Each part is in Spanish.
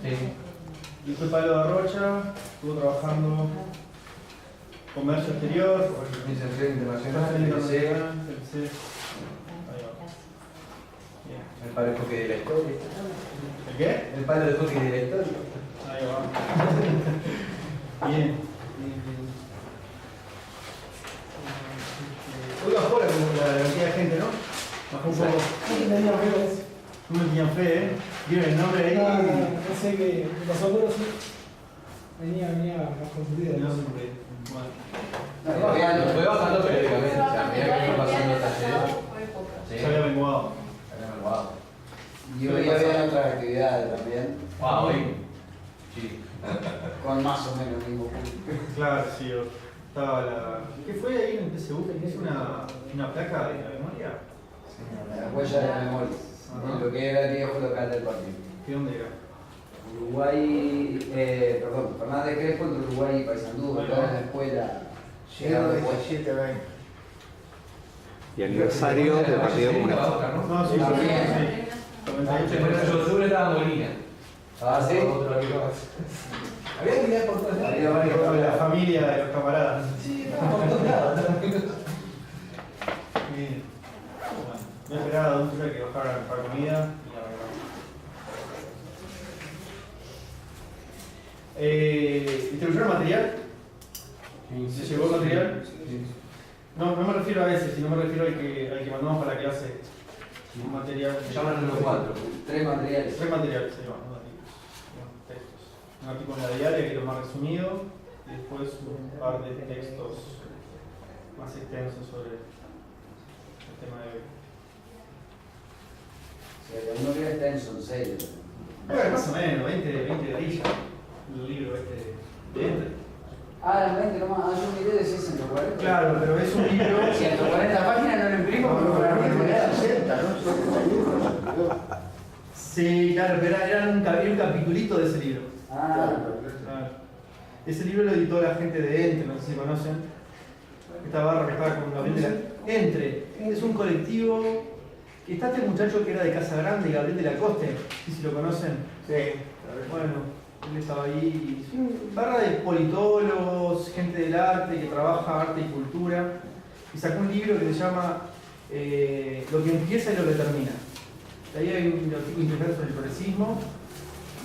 Sí. Y fue Pablo de Rocha, estuvo trabajando comercio exterior, Organización internacional, internacional, TLC. Ahí va. Bien. El palo de hockey de la historia. ¿El qué? El palo de hockey de la historia. Ahí va. Bien. Hoy bajó la cantidad de gente, ¿no? Bajó un poco. Sí, tenía fe eso. No me tenían fe, ¿eh? ¿Vieron el nombre ahí? No sé qué pasó, pero sí. Venía más confundido. No sé. Bueno. Fue bajando periódicamente. O sea, mira que fue pasando el taller. Sí. Ya había menguado. Había menguado. Y hoy había otras actividades también, Wow, hoy. Sí. con más o menos el mismo público. Claro, sí. Estaba la... ¿Qué fue ahí en el PSU? ¿Que hizo una placa de la memoria? La huella de la memoria, Ajá. lo que era el viejo local del partido. ¿De dónde era? Uruguay, Fernández Crespo entre Uruguay y Paysandú, Ahí acá va. en la escuela. Llegó Llegando 17-20. Y aniversario del Partido Comunista. No, sí, También. sí. 98. Bueno, yo de octubre estaba Molina. Ah, sí. Otro amigo más. Había actividad por todas Había varios. La familia de los camaradas. Sí, estaba por todos lados. Bien. Bueno, no esperaba de un tuyo que bajaran para comida y la verdad. ¿Distribuyeron material? ¿Se llevó material? No me refiero a ese, sino me refiero al que mandamos para la clase. Un material. Se llaman número 4. 3 materiales. Tres materiales, ahí va, unos textos. Un artículo en la diaria que es lo más resumido, y después un par de textos más extensos sobre el tema de hoy. O sea, uno que está en son 6. Bueno, más o menos, 20 grillas, el libro este de Entre. Ah, 20 nomás, yo miré de 640. Claro, pero es un libro. 140 páginas no lo imprimo, pero para la Era memoria. 60, ¿no? 60 libros. Sí, claro, pero era un capitulito de ese libro. Ah, Claro. Ese libro lo editó la gente de Entre, no sé si conocen. Esta barra que estaba con Gabriel de la... Entre, es un colectivo. Está este muchacho que era de Casa Grande, Gabriel de la Coste, no sé si lo conocen. Sí. Bueno, él estaba ahí. Barra de politólogos, gente del arte que trabaja arte y cultura. Y sacó un libro que se llama Lo que empieza y lo que termina. De ahí hay un artículo interesante sobre el progresismo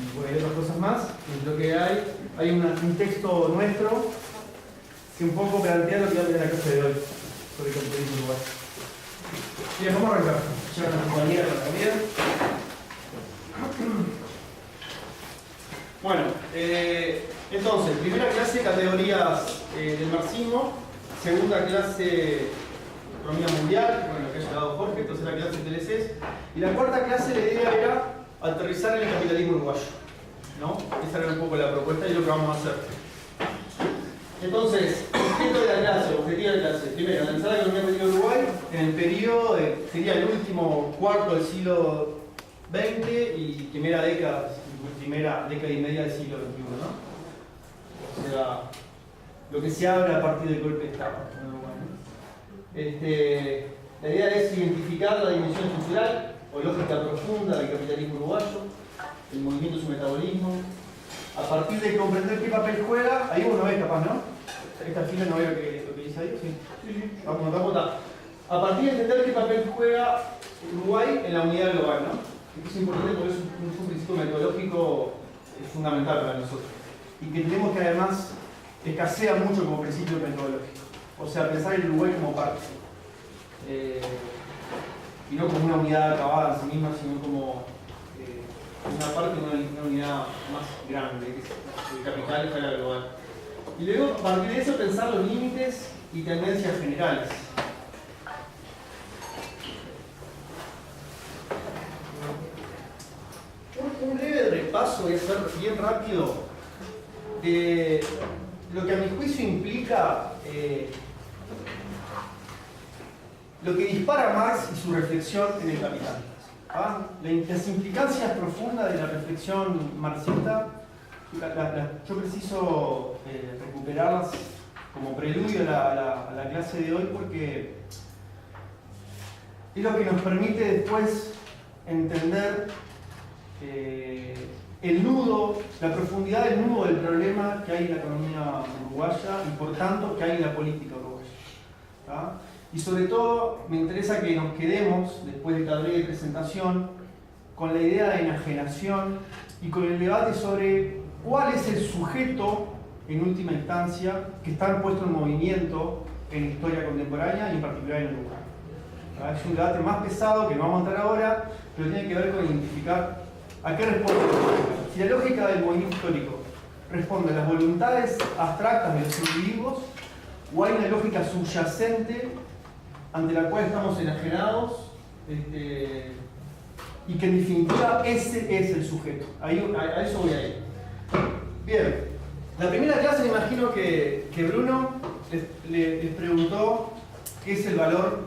y bueno, hay otras cosas más. Y lo que hay un texto nuestro que un poco plantea lo que va a tener la clase de hoy sobre el capitalismo uruguayo. Bien, vamos a arrancar. Llevan a la compañera para la comida. Bueno, entonces, primera clase, categorías del marxismo. Segunda clase, economía mundial, bueno, lo que ha llevado Jorge. Tercera clase, TLCs. Y la cuarta clase, la idea era aterrizar en el capitalismo uruguayo, ¿no? Esa era un poco la propuesta y lo que vamos a hacer. Entonces, objeto de la clase, objetivo de la clase. Primero, analizar la economía política de Uruguay en el periodo, sería el último cuarto del siglo XX y primera década y media del siglo XXI, ¿no? O sea, lo que se abre a partir del golpe de Estado en Uruguay. La idea es identificar la dimensión estructural o lógica profunda del capitalismo uruguayo, el movimiento y su metabolismo. A partir de comprender qué papel juega, ahí vos no ves capaz, ¿no? Esta fila no veo lo que dice ahí, sí. Sí. Vamos. A partir de entender qué papel juega Uruguay en la unidad global, ¿no? Esto es importante porque es un principio metodológico fundamental para nosotros. Y que tenemos que además escasea mucho como principio metodológico. O sea, pensar el Uruguay como parte. Y no como una unidad acabada en sí misma, sino como una parte de una unidad más grande, que es el capital a escala global. Y luego, a partir de eso, pensar los límites y tendencias generales. Un breve repaso, voy a hacer bien rápido, de lo que a mi juicio implica lo que dispara Marx y su reflexión en el Capital. ¿Ah? Las implicancias profundas de la reflexión marxista, yo preciso recuperarlas como preludio a la clase de hoy porque es lo que nos permite después entender el nudo, la profundidad del nudo del problema que hay en la economía uruguaya y por tanto que hay en la política uruguaya. ¿Tá? Y sobre todo me interesa que nos quedemos, después de cada breve presentación, con la idea de enajenación y con el debate sobre cuál es el sujeto, en última instancia, que está puesto en movimiento en la historia contemporánea y en particular en Uruguay. ¿Tá? Es un debate más pesado que no vamos a entrar ahora, pero tiene que ver con identificar a qué responde la lógica. Si la lógica del movimiento histórico responde a las voluntades abstractas de los individuos, o hay una lógica subyacente ante la cual estamos enajenados, y que en definitiva ese es el sujeto. A eso voy a ir. Bien, la primera clase me imagino que Bruno les preguntó qué es el valor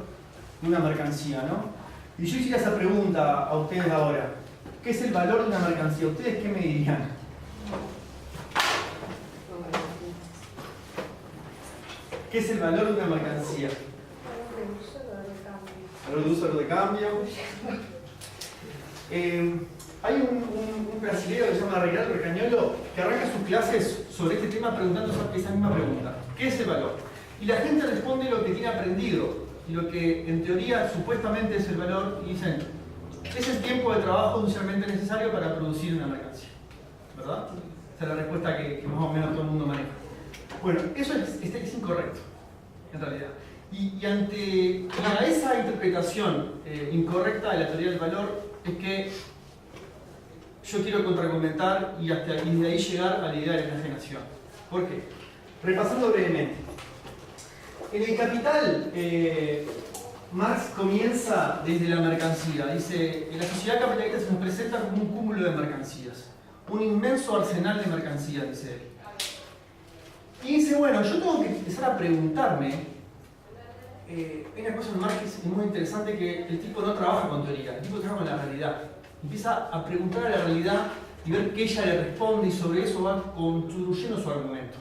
de una mercancía, ¿no? Y yo hiciera esa pregunta a ustedes ahora. ¿Qué es el valor de una mercancía? ¿Ustedes qué me dirían? ¿Qué es el valor de una mercancía? Valor de uso, valor de cambio. Hay un brasileño que se llama Reinaldo Recañolo que arranca sus clases sobre este tema preguntando esa misma pregunta. ¿Qué es el valor? Y la gente responde lo que tiene aprendido y lo que en teoría supuestamente es el valor y dicen, es el tiempo de trabajo usualmente necesario para producir una mercancía. ¿Verdad? Esa es la respuesta que más o menos todo el mundo maneja. Bueno, eso es incorrecto, en realidad. Y ante esa interpretación incorrecta de la teoría del valor, es que yo quiero contraargumentar y de ahí llegar a la idea de la enajenación. ¿Por qué? Repasando brevemente. En el Capital, Marx comienza desde la mercancía. Dice, en la sociedad capitalista se nos presenta como un cúmulo de mercancías. Un inmenso arsenal de mercancías, dice él. Y dice, bueno, yo tengo que empezar a preguntarme. Hay una cosa en Marx que es muy interesante, que el tipo no trabaja con teoría, el tipo trabaja con la realidad. Empieza a preguntar a la realidad y ver que ella le responde y sobre eso va construyendo su argumento.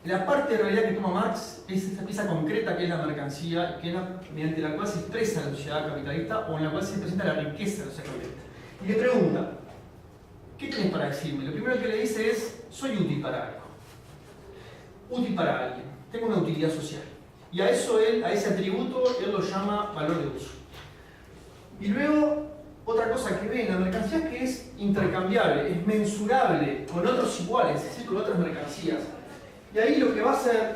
La parte de realidad que toma Marx es esa pieza concreta que es la mercancía, que es mediante la cual se expresa la sociedad capitalista o en la cual se presenta la riqueza de la sociedad capitalista. Y le pregunta, ¿qué tenés para decirme? Lo primero que le dice es, soy útil para algo. Útil para alguien. Tengo una utilidad social. Y a eso a ese atributo, él lo llama valor de uso. Y luego, otra cosa que ve en la mercancía es que es intercambiable, es mensurable con otros iguales, es decir, con otras mercancías. Y ahí lo que va a hacer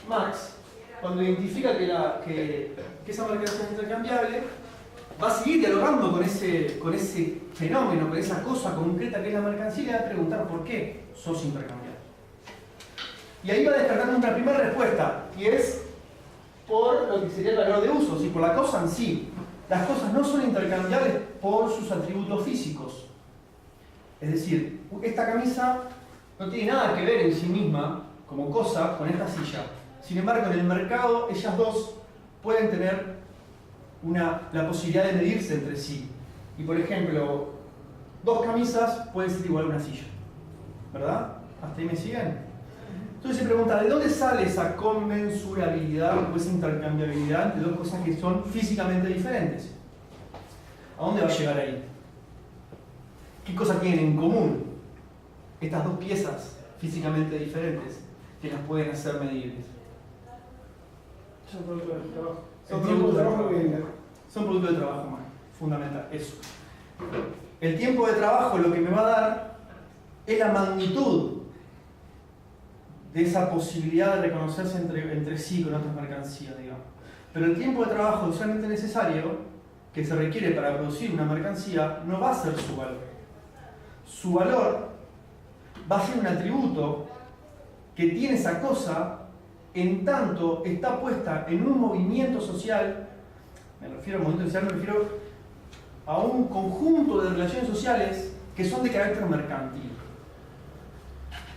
Marx, cuando identifica que esa mercancía es intercambiable, va a seguir dialogando con ese fenómeno, con esa cosa concreta que es la mercancía y le va a preguntar por qué sos intercambiable. Y ahí va descartando una primera respuesta, y es por lo que sería el valor de uso, y por la cosa en sí. Las cosas no son intercambiables por sus atributos físicos. Es decir, esta camisa no tiene nada que ver en sí misma, como cosa, con esta silla. Sin embargo, en el mercado, ellas dos pueden tener la posibilidad de medirse entre sí. Y por ejemplo, dos camisas pueden ser igual a una silla. ¿Verdad? ¿Hasta ahí me siguen? Entonces se pregunta, ¿de dónde sale esa conmensurabilidad o esa intercambiabilidad de dos cosas que son físicamente diferentes? ¿A dónde va a llegar ahí? ¿Qué cosas tienen en común estas dos piezas físicamente diferentes que las pueden hacer medibles? Son producto del trabajo. Son producto de trabajo. que Son producto de trabajo, man. Fundamental, eso. El tiempo de trabajo lo que me va a dar es la magnitud de esa posibilidad de reconocerse entre sí con otras mercancías, digamos. Pero el tiempo de trabajo usualmente necesario, que se requiere para producir una mercancía, no va a ser su valor. Su valor va a ser un atributo que tiene esa cosa en tanto está puesta en un movimiento social. Me refiero a movimiento social, me refiero a un conjunto de relaciones sociales que son de carácter mercantil.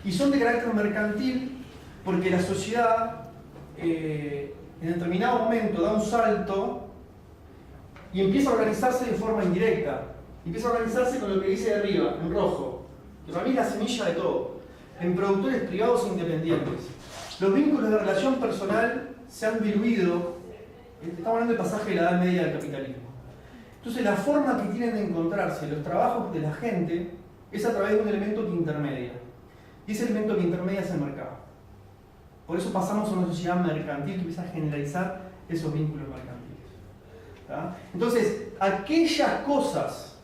Y son de carácter mercantil porque la sociedad en determinado momento da un salto y empieza a organizarse de forma indirecta. Empieza a organizarse con lo que dice de arriba, en rojo, que para mí es la semilla de todo, en productores privados e independientes. Los vínculos de relación personal se han diluido, estamos hablando del pasaje de la Edad Media del capitalismo. Entonces la forma que tienen de encontrarse los trabajos de la gente es a través de un elemento que intermedia. Y ese elemento que intermedia es el mercado. Por eso pasamos a una sociedad mercantil que empieza a generalizar esos vínculos mercantiles. ¿Tá? Entonces, aquellas cosas,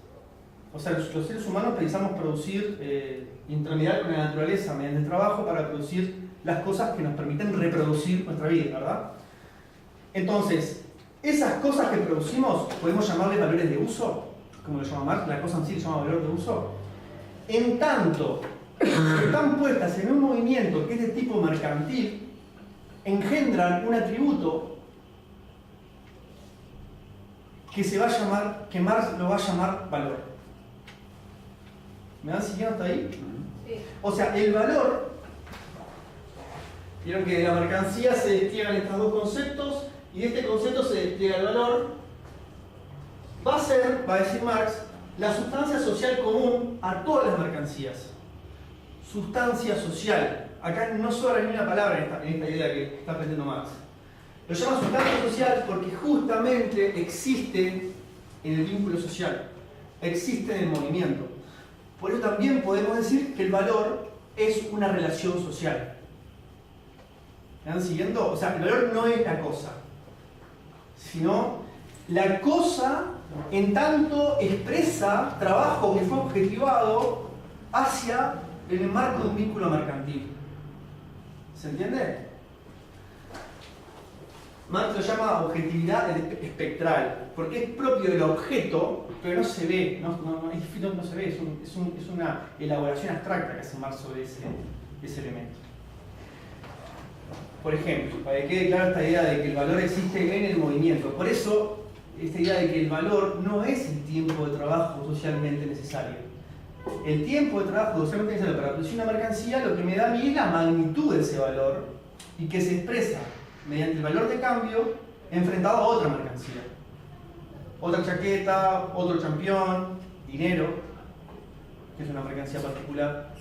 o sea, los seres humanos pensamos producir, intermediar con la naturaleza mediante el trabajo para producir las cosas que nos permiten reproducir nuestra vida, ¿verdad? Entonces, esas cosas que producimos, podemos llamarle valores de uso, como lo llama Marx, la cosa en sí se llama valor de uso, en tanto que están puestas en un movimiento que es de tipo mercantil, engendran un atributo que se va a llamar, que Marx lo va a llamar valor. ¿Me van siguiendo hasta ahí? Sí. O sea, el valor, vieron que de la mercancía se despliegan estos dos conceptos y de este concepto se despliega el valor, va a ser, va a decir Marx, la sustancia social común a todas las mercancías. Sustancia social. Acá no sobra ni una palabra en esta idea que está aprendiendo Marx. Lo llama sustancia social porque justamente existe en el vínculo social, existe en el movimiento. Por eso también podemos decir que el valor es una relación social. ¿Me van siguiendo? O sea, el valor no es la cosa, sino la cosa en tanto expresa trabajo que fue objetivado hacia el marco de un vínculo mercantil. ¿Se entiende? Marx lo llama objetividad espectral, porque es propio del objeto, pero no se ve, no se ve, es una elaboración abstracta que hace Marx sobre ese elemento. Por ejemplo, para que quede clara esta idea de que el valor existe en el movimiento, por eso esta idea de que el valor no es el tiempo de trabajo socialmente necesario. El tiempo de trabajo socialmente necesario para producir una mercancía lo que me da a mí es la magnitud de ese valor y que se expresa mediante el valor de cambio enfrentado a otra mercancía. Otra chaqueta, otro champión, dinero, que es una mercancía particular.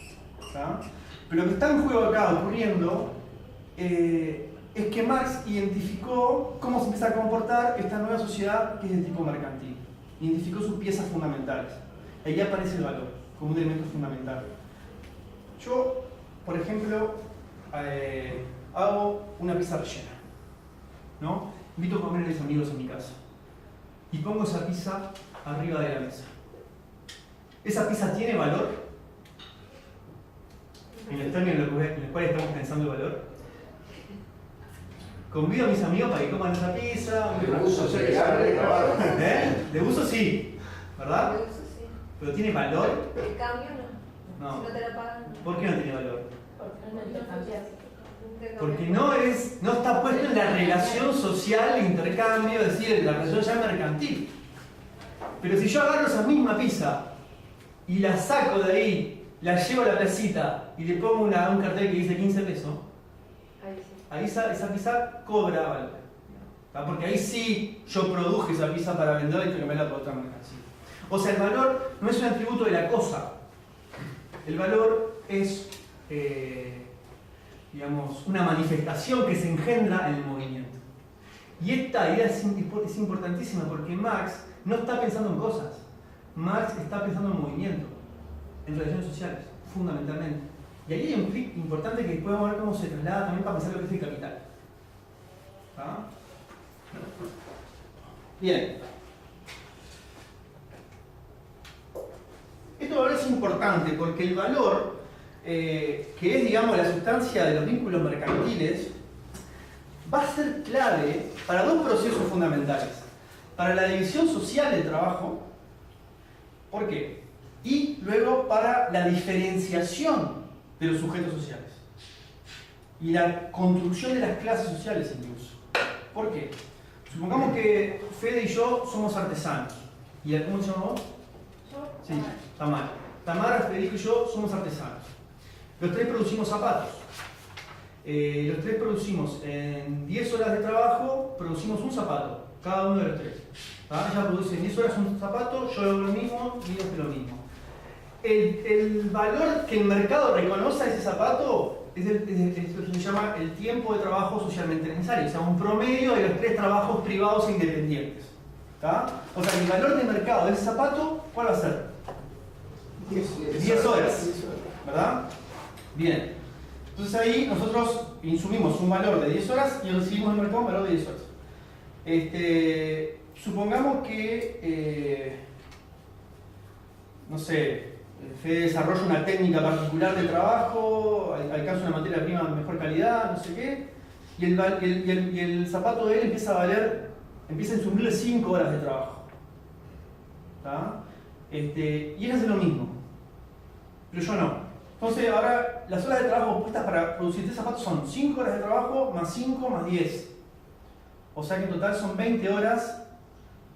¿Tá? Pero lo que está en juego acá ocurriendo es que Marx identificó cómo se empieza a comportar esta nueva sociedad que es de tipo mercantil. Identificó sus piezas fundamentales. Ahí aparece el valor como un elemento fundamental. Yo, por ejemplo, hago una pizza rellena, ¿no? Invito a comer a mis amigos en mi casa y pongo esa pizza arriba de la mesa. ¿Esa pizza tiene valor? En el término en el cual estamos pensando el valor. Convido a mis amigos para que coman esa pizza. De uso sí, ¿eh? De uso sí, ¿verdad? De uso sí. ¿Pero tiene valor? El cambio no. No. Si no te la pagan, no. ¿Por qué no tiene valor? Porque no intercambias. Porque no está puesto en la relación social de intercambio, es decir, en la relación ya mercantil. Pero si yo agarro esa misma pizza y la saco de ahí, la llevo a la placita y le pongo un cartel que dice 15 pesos, Ahí sí. ahí esa pizza cobra valor. ¿Tá? Porque ahí sí yo produje esa pizza para venderla y intercambiarla por otra mercancía. O sea, el valor no es un atributo de la cosa. El valor es, digamos, una manifestación que se engendra en el movimiento. Y esta idea es importantísima porque Marx no está pensando en cosas. Marx está pensando en movimiento, en relaciones sociales, fundamentalmente. Y ahí hay un clic importante que después vamos a ver cómo se traslada también para pensar lo que es el capital. ¿Ah? Bien. Este valor es importante porque el valor, que es, digamos, la sustancia de los vínculos mercantiles, va a ser clave para dos procesos fundamentales. Para la división social del trabajo, ¿por qué? Y luego para la diferenciación de los sujetos sociales. Y la construcción de las clases sociales incluso. ¿Por qué? Supongamos que Fede y yo somos artesanos. ¿Y cómo se llama vos? Sí, Tamara. Tamara, Federico y yo somos artesanos. Los tres producimos zapatos. Los tres producimos en 10 horas de trabajo, producimos un zapato, cada uno de los tres. Ella produce en 10 horas un zapato, yo hago lo mismo, y ellos lo mismo. El valor que el mercado reconoce a ese zapato es lo que se llama el tiempo de trabajo socialmente necesario, o sea, un promedio de los tres trabajos privados e independientes. ¿Tá? O sea, el valor de mercado de ese zapato, ¿cuál va a ser? 10 horas, ¿verdad? Bien. Entonces ahí nosotros insumimos un valor de 10 horas y recibimos en el mercado un valor de 10 horas. Supongamos que, no sé, Fede desarrolla una técnica particular de trabajo, alcanza una materia prima de mejor calidad, no sé qué, y el zapato de él empieza a insumirle 5 horas de trabajo. ¿Tá? Y él hace lo mismo, pero yo no. Entonces ahora las horas de trabajo puestas para producir 3 zapatos son 5 horas de trabajo más 5 más 10. O sea que en total son 20 horas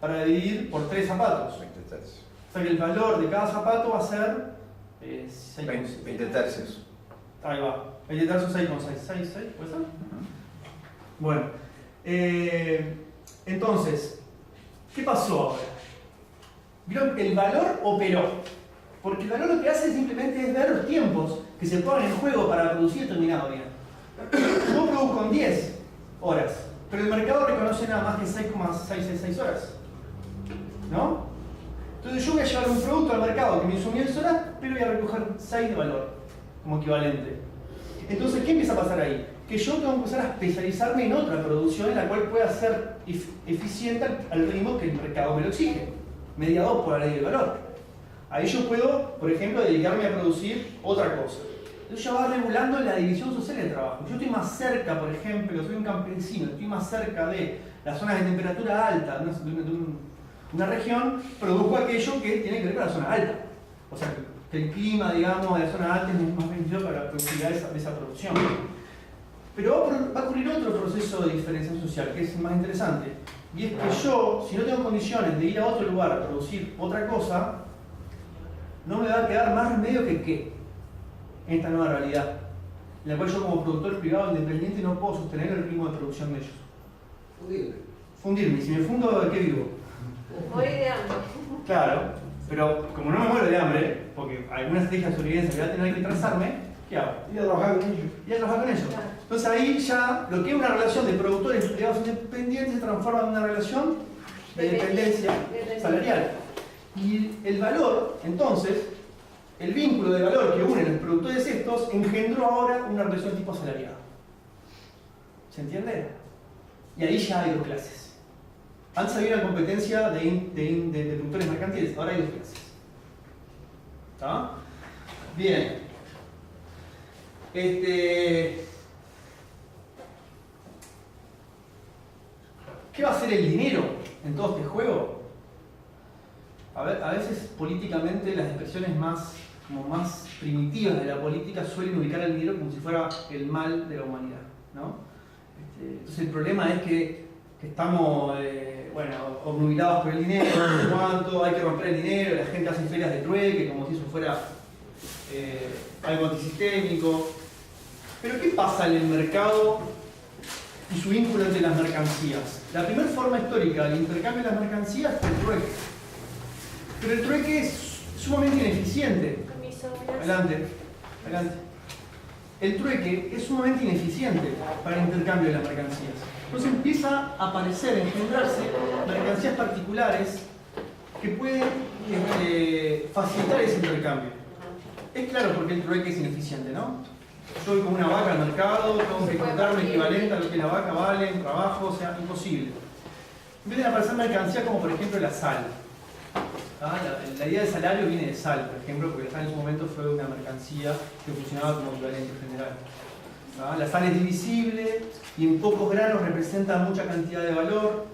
para dividir por 3 zapatos. 20 tercios. O sea que el valor de cada zapato va a ser 20 tercios. Ahí va. 20 tercios 6,6. 6, ¿puede ser? Bueno. Entonces, ¿qué pasó ahora? ¿Vieron? El valor operó. Porque el valor lo que hace simplemente es ver los tiempos que se ponen en juego para producir determinado bien. Yo produzco en 10 horas, pero el mercado reconoce nada más que 6,666 horas. ¿No? Entonces yo voy a llevar un producto al mercado que me insumió 10 horas, pero voy a recoger 6 de valor como equivalente. Entonces, ¿qué empieza a pasar ahí? Que yo tengo que empezar a especializarme en otra producción en la cual pueda ser eficiente al ritmo que el mercado me lo exige, mediado por la ley del valor. Ahí yo puedo, por ejemplo, dedicarme a producir otra cosa. Entonces ya va regulando la división social del trabajo. Yo estoy más cerca, por ejemplo, soy un campesino, estoy más cerca de las zonas de temperatura alta de una región, produzco aquello que tiene que ver con la zona alta. O sea, que el clima, digamos, de la zona alta es más beneficioso para la productividad de esa producción. Pero va a ocurrir otro proceso de diferenciación social, que es más interesante. Y es que yo, si no tengo condiciones de ir a otro lugar a producir otra cosa, no me va a quedar más remedio que qué en esta nueva realidad, en la cual yo como productor privado independiente no puedo sostener el ritmo de producción de ellos. Fundirme. Si me fundo, ¿de qué vivo? Morir de hambre. Claro, pero como no me muero de hambre, porque alguna estrategia de sobrevivencia voy a tener que trazarme, ¿qué hago? Ir a trabajar con ellos. Y a trabajar con ellos. Claro. Entonces ahí ya lo que es una relación de productores privados independientes se transforma en una relación de dependencia salarial. Y el valor, entonces, el vínculo de valor que une los productores estos engendró ahora una relación tipo asalariado. ¿Se entiende? Y ahí ya hay dos clases. Antes había una competencia de productores mercantiles, ahora hay dos clases. ¿Está? Bien. ¿Qué va a hacer el dinero en todo este juego? A veces políticamente las expresiones más primitivas de la política suelen ubicar al dinero como si fuera el mal de la humanidad, ¿no? Entonces el problema es que estamos obnubilados por el dinero, no sé cuánto, hay que romper el dinero, la gente hace ferias de trueque como si eso fuera algo antisistémico. Pero ¿qué pasa en el mercado y su vínculo entre las mercancías? La primera forma histórica del intercambio de las mercancías es el trueque. Pero el trueque es sumamente ineficiente. Adelante. El trueque es sumamente ineficiente para el intercambio de las mercancías. Entonces empieza a aparecer, a engendrarse mercancías particulares que pueden facilitar ese intercambio. Es claro porque el trueque es ineficiente, ¿no? Yo voy con una vaca al mercado, tengo que encontrar un equivalente a lo que la vaca vale en trabajo, o sea, imposible. Empiezan a aparecer mercancías como por ejemplo la sal. La idea de salario viene de sal, por ejemplo, porque la sal en su momento fue una mercancía que funcionaba como equivalente general. La sal es divisible y en pocos granos representa mucha cantidad de valor.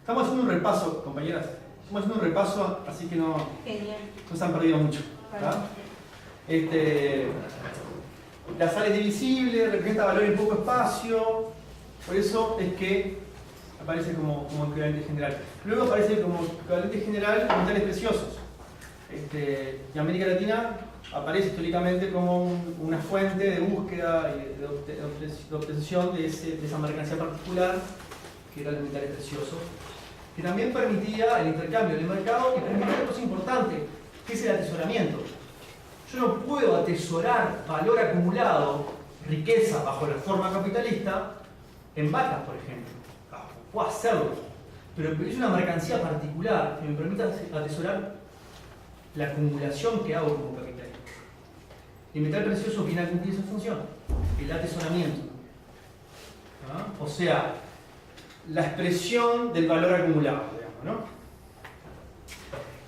Estamos haciendo un repaso, compañeras. Estamos haciendo un repaso, así que no se han perdido mucho. La sal es divisible, representa valor en poco espacio, por eso es que aparece como equivalente general. Luego aparece como equivalente general metales preciosos. Y América Latina aparece históricamente como una fuente de búsqueda y de obtención de esa mercancía particular, que eran los metales preciosos, que también permitía el intercambio en el mercado y permitía una cosa importante, que es el atesoramiento. Yo no puedo atesorar valor acumulado, riqueza bajo la forma capitalista, en vacas, por ejemplo. Puedo hacerlo, pero es una mercancía particular que me permite atesorar la acumulación que hago como capital. El metal precioso viene a cumplir esa función, el atesoramiento. ¿No? O sea, la expresión del valor acumulado, digamos, ¿no?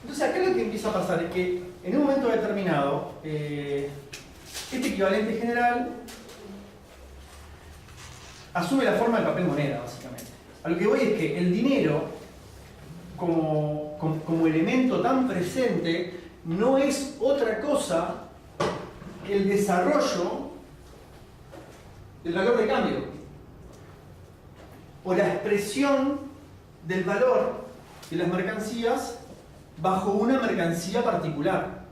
Entonces acá lo que empieza a pasar es que en un momento determinado, este equivalente general asume la forma del papel moneda, básicamente. A lo que voy es que el dinero, como elemento tan presente, no es otra cosa que el desarrollo del valor de cambio, o la expresión del valor de las mercancías bajo una mercancía particular.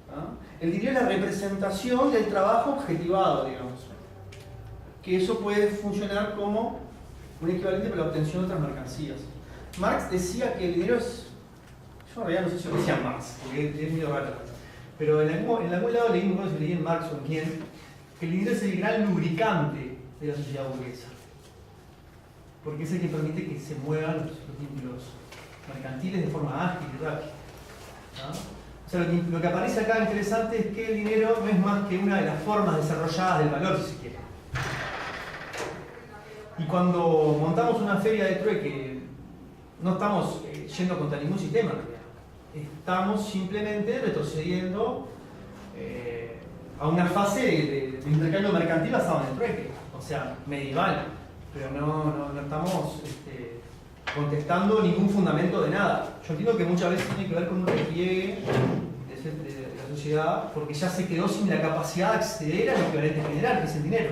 ¿Ah? El dinero es la representación del trabajo objetivado, digamos. Que eso puede funcionar como un equivalente para la obtención de otras mercancías. Marx decía que el dinero es... Yo en realidad no sé si lo decía Marx, porque es medio raro. Pero en algún lado leí, no sé si leí en Marx o en quién, que el dinero es el gran lubricante de la sociedad burguesa. Porque es el que permite que se muevan los mercantiles de forma ágil y rápida. ¿No? O sea, lo que aparece acá interesante es que el dinero no es más que una de las formas desarrolladas del valor, si se quiere. Y cuando montamos una feria de trueque, no estamos yendo contra ningún sistema, estamos simplemente retrocediendo a una fase de intercambio mercantil basado en el trueque, o sea, medieval, pero no estamos contestando ningún fundamento de nada. Yo entiendo que muchas veces tiene que ver con un repliegue de la sociedad, porque ya se quedó sin la capacidad de acceder al equivalente general, que es el dinero,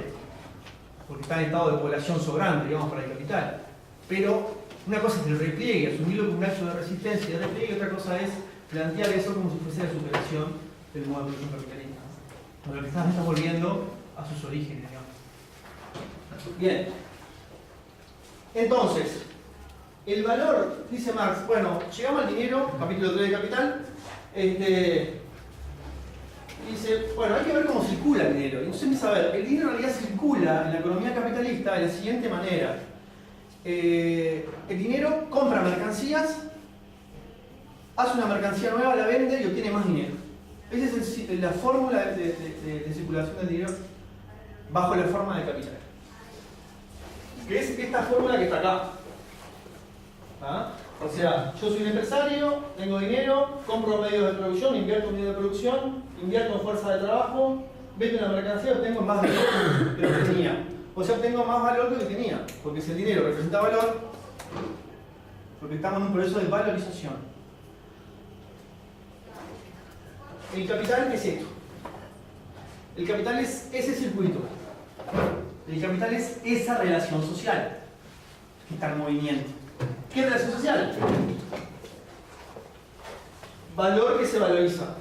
porque está en estado de población sobrante, digamos, para el capital. Pero una cosa es el repliegue, asumirlo como un acto de resistencia y de repliegue, y otra cosa es plantear eso como si fuese la superación del modo de producción capitalista. Cuando lo que está volviendo a sus orígenes, digamos. Bien. Entonces, el valor, dice Marx, bueno, llegamos al dinero, capítulo 3 de Capital, dice, bueno, hay que ver cómo circula el dinero. Entonces empieza a ver, el dinero en realidad circula en la economía capitalista de la siguiente manera. El dinero compra mercancías, hace una mercancía nueva, la vende y obtiene más dinero. Esa es la fórmula de circulación del dinero bajo la forma de capital. Que es esta fórmula que está acá. ¿Ah? O sea, yo soy un empresario, tengo dinero, compro medios de producción, invierto en medios de producción, invierto en fuerza de trabajo, vendo una mercancía, obtengo más dinero de lo que tenía. O sea, obtengo más valor de lo que tenía, porque si el dinero representa valor, porque estamos en un proceso de valorización. El capital es esto. El capital es ese circuito. El capital es esa relación social que está en movimiento. ¿Qué relación social? Valor que se valoriza.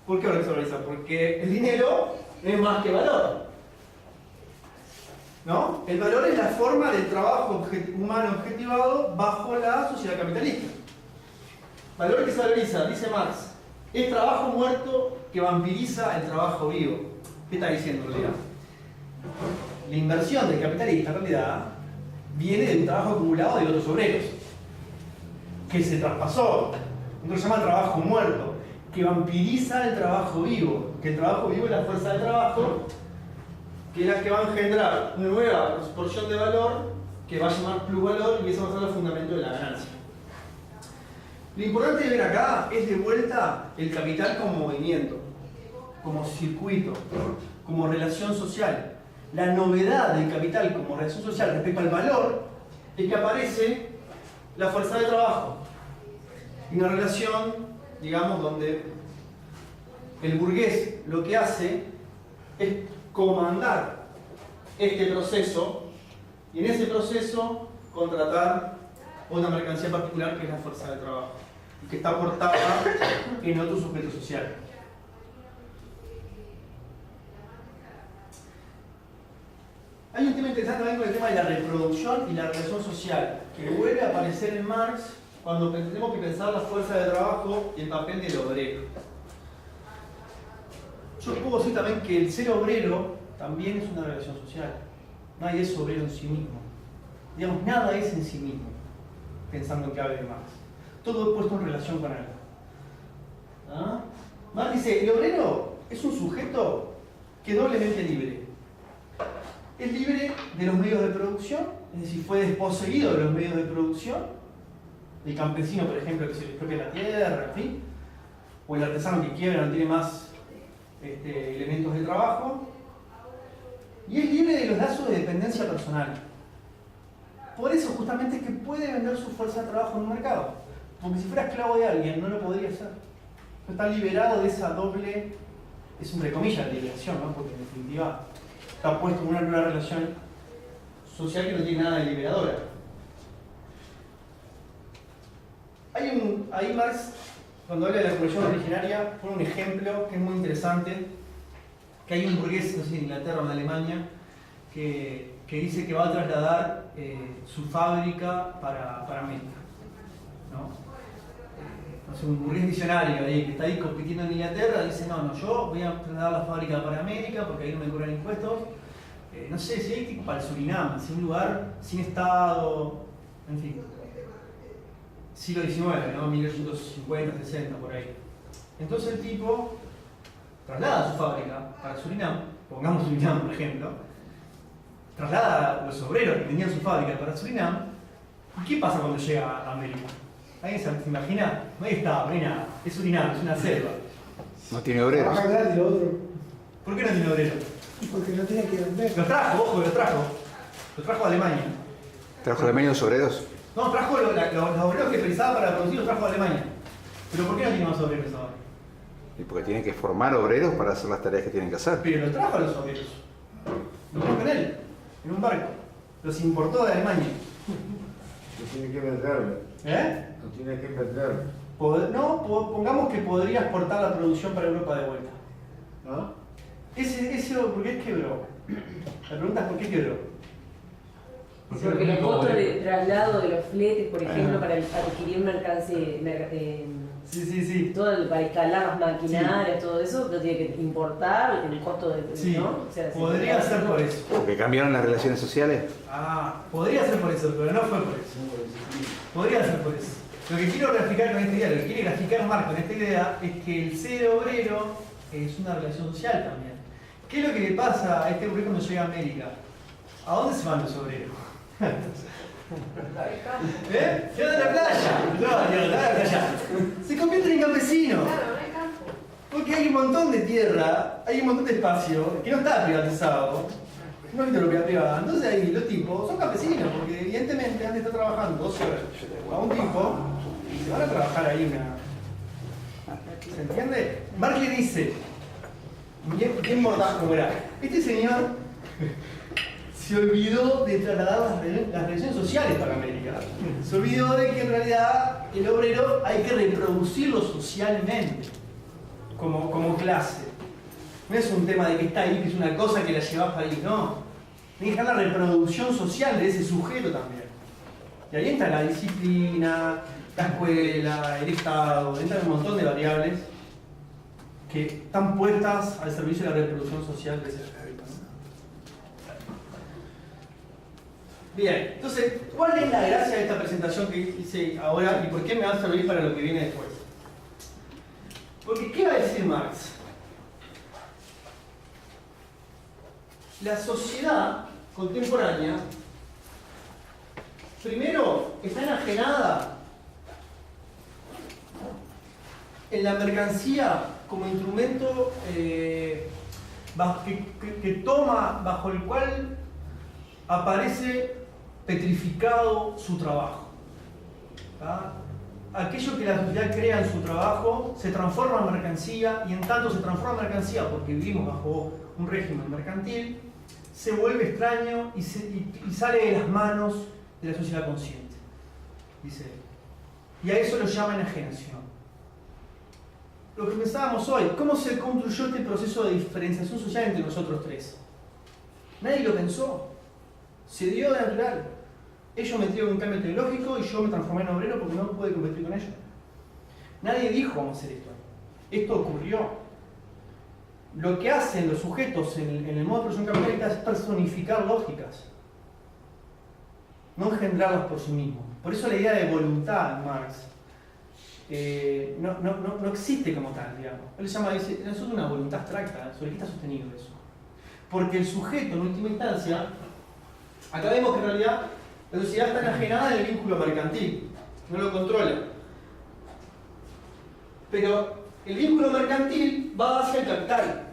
¿Por qué valor que se valoriza? Porque el dinero es más que valor. ¿No? El valor es la forma del trabajo humano objetivado bajo la sociedad capitalista. Valor que se valoriza, dice Marx, es trabajo muerto que vampiriza el trabajo vivo. ¿Qué está diciendo en realidad? La inversión del capitalista en realidad viene de un trabajo acumulado de otros obreros que se traspasó. Entonces se llama trabajo muerto, que vampiriza el trabajo vivo. Que el trabajo vivo es la fuerza de trabajo, que es la que va a engendrar una nueva porción de valor que va a llamar plusvalor, y eso va a ser el fundamento de la ganancia. Lo importante de ver acá es de vuelta el capital como movimiento, como circuito, como relación social. La novedad del capital como relación social respecto al valor es que aparece la fuerza de trabajo. Y una relación, digamos, donde el burgués lo que hace es comandar este proceso y en ese proceso contratar una mercancía particular que es la fuerza de trabajo y que está aportada en otro sujeto social. Hay un tema interesante también con el tema de la reproducción y la relación social, que vuelve a aparecer en Marx cuando tenemos que pensar la fuerza de trabajo y el papel del obrero. Yo puedo decir también que el ser obrero también es una relación social. Nadie es obrero en sí mismo. Digamos, nada es en sí mismo, pensando en clave de Marx. Todo es puesto en relación con algo. ¿Ah? Marx dice, el obrero es un sujeto que es doblemente libre. Es libre de los medios de producción, es decir, fue desposeído de los medios de producción. El campesino, por ejemplo, que se le expropia la tierra, en fin. O el artesano que quiebra, no tiene más elementos de trabajo. Y es libre de los lazos de dependencia personal. Por eso justamente es que puede vender su fuerza de trabajo en un mercado. Porque si fuera esclavo de alguien, no lo podría hacer. Está liberado de esa doble, es entre comillas, liberación, ¿no? Porque en definitiva está puesto en una relación social que no tiene nada de liberadora. Ahí Marx, cuando habla de la acumulación originaria, pone un ejemplo que es muy interesante, que hay un burgués, no sé si en Inglaterra o en Alemania, que dice que va a trasladar su fábrica para América, ¿no? No sé, un burgués visionario ahí, que está ahí compitiendo en Inglaterra, dice, no, yo voy a trasladar la fábrica para América porque ahí no me cobran impuestos. No sé, si hay tipo para el Surinam, así un lugar sin Estado, en fin. Siglo XIX, ¿no? 1850, 60, por ahí. Entonces el tipo traslada su fábrica para Surinam, pongamos Surinam por ejemplo, traslada a los obreros que tenían su fábrica para Surinam. ¿Y qué pasa cuando llega a América? ¿Alguien se imagina? No hay Estado, no hay nada. Es Surinam, es una selva. No tiene obreros. Trabaja gratis lo otro. ¿Por qué no tiene obreros? Porque no tiene que vender. Lo trajo, ojo, lo trajo. Lo trajo a Alemania. ¿Trajo de medios obreros? No, trajo los obreros que precisaba para producir, los trajo a Alemania. ¿Pero por qué no tiene más obreros ahora? Y porque tienen que formar obreros para hacer las tareas que tienen que hacer. Pero los trajo a los obreros. Lo trajo con él, en un barco. Los importó de Alemania. No tiene que venderlo. ¿Eh? No tiene que venderlo. Pongamos que podría exportar la producción para Europa de vuelta. ¿No? ¿Por qué quebró? La pregunta es ¿por qué quebró? Porque los costos de traslado de los fletes, por ejemplo, para adquirir mercancía, Sí. para instalar las maquinarias, todo eso, lo tiene que importar, el costo de. Sí, ¿no? O sea, podría ser por eso. Porque cambiaron las relaciones sociales. Podría ser por eso, pero no fue por eso. Podría ser por eso. Lo que quiero graficar con esta idea, lo que quiere graficar Marx con esta idea, es que el ser obrero es una relación social también. ¿Qué es lo que le pasa a este obrero cuando llega a América? ¿A dónde se van los obreros? ¿Eh? Se van a la playa. No, a la playa. Se convierten en campesinos. Claro, no hay campo. Porque hay un montón de tierra, hay un montón de espacio que no está privatizado. No hay propiedad privada. Entonces ahí los tipos son campesinos, porque evidentemente antes de estar trabajando 12 horas a un tipo, y se van a trabajar ahí ¿se entiende? Marx le dice, bien mordaz como era, este señor se olvidó de trasladar las relaciones sociales para América. Se olvidó de que en realidad el obrero hay que reproducirlo socialmente, como clase. No es un tema de que está ahí, que es una cosa que la llevas para ahí, no. Hay que dejar la reproducción social de ese sujeto también. Y ahí entra la disciplina, la escuela, el Estado, entran un montón de variables que están puestas al servicio de la reproducción social de ese sujeto. Bien, entonces, ¿cuál es la gracia de esta presentación que hice ahora y por qué me va a servir para lo que viene después? Porque, ¿qué va a decir Marx? La sociedad contemporánea, primero, está enajenada en la mercancía como instrumento que toma, bajo el cual aparece petrificado su trabajo. ¿Tá? Aquello que la sociedad crea en su trabajo se transforma en mercancía, y en tanto se transforma en mercancía porque vivimos bajo un régimen mercantil, se vuelve extraño y sale de las manos de la sociedad consciente, dice él. Y a eso lo llama enajenación. Lo que pensábamos hoy, ¿cómo se construyó este proceso de diferenciación social entre nosotros tres? Nadie lo pensó, se dio de natural. Ellos metieron un cambio tecnológico y yo me transformé en obrero porque no pude competir con ellos. Nadie dijo vamos a hacer esto. Esto ocurrió. Lo que hacen los sujetos en el modo de producción capitalista es personificar lógicas, no engendrarlas por sí mismos. Por eso la idea de voluntad en Marx no existe como tal, digamos. Él le llama, dice, es una voluntad abstracta. ¿Sobre qué está sostenido eso? Porque el sujeto, en última instancia, acá vemos que en realidad la sociedad está enajenada en el vínculo mercantil, no lo controla. Pero el vínculo mercantil va hacia el capital.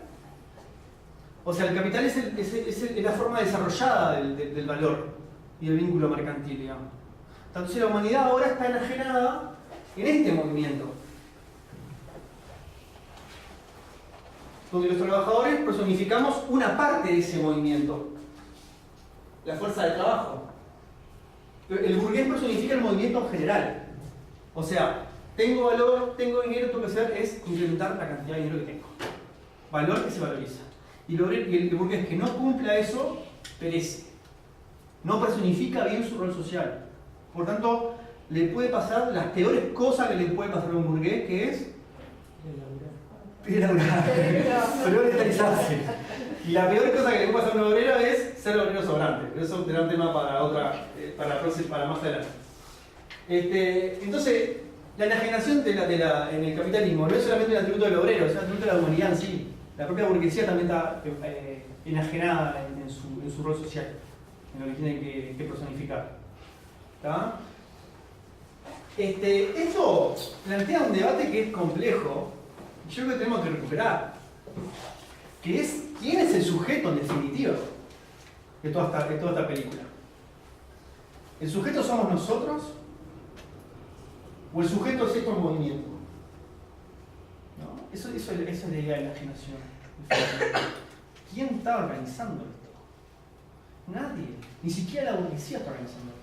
O sea, el capital es la forma desarrollada del valor y del vínculo mercantil, digamos. Entonces la humanidad ahora está enajenada en este movimiento, donde los trabajadores personificamos una parte de ese movimiento, la fuerza de trabajo. El burgués personifica el movimiento en general. O sea, tengo valor, tengo dinero, lo que hacer es incrementar la cantidad de dinero que tengo. Valor que se valoriza. Y el burgués que no cumpla eso, perece. No personifica bien su rol social. Por tanto, le puede pasar las peores cosas que le puede pasar a un burgués, que es priorizarse. Y la peor cosa que le puede pasar a un obrero es ser obrero sobrante. Pero eso será un tema para otra, para más adelante. Entonces, la enajenación en el capitalismo no es solamente un atributo del obrero, es un atributo de la humanidad en sí. La propia burguesía también está enajenada en su rol social, en lo que tiene que personificar. ¿Está? Esto plantea un debate que es complejo, y yo creo que tenemos que recuperar, que es quién es el sujeto en definitiva de toda esta película. ¿El sujeto somos nosotros? ¿O el sujeto es esto en movimiento? ¿No? Eso es la idea de la enajenación. ¿Quién está organizando esto? Nadie. Ni siquiera la burguesía está organizando esto.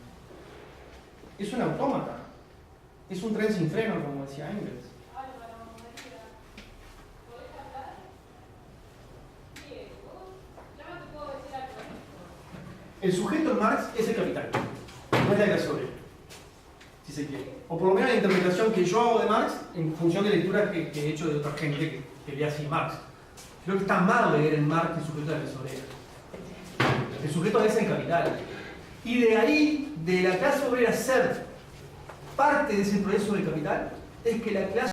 Es un autómata. Es un tren sin freno, como decía Engels. El sujeto en Marx es el capital, no es la clase obrera, si se quiere. O por lo menos la interpretación que yo hago de Marx en función de lecturas que he hecho de otra gente que lee así Marx. Creo que está mal leer en Marx el sujeto de la clase obrera. El sujeto es el capital. Y de ahí, de la clase obrera ser parte de ese proceso del capital, es que la clase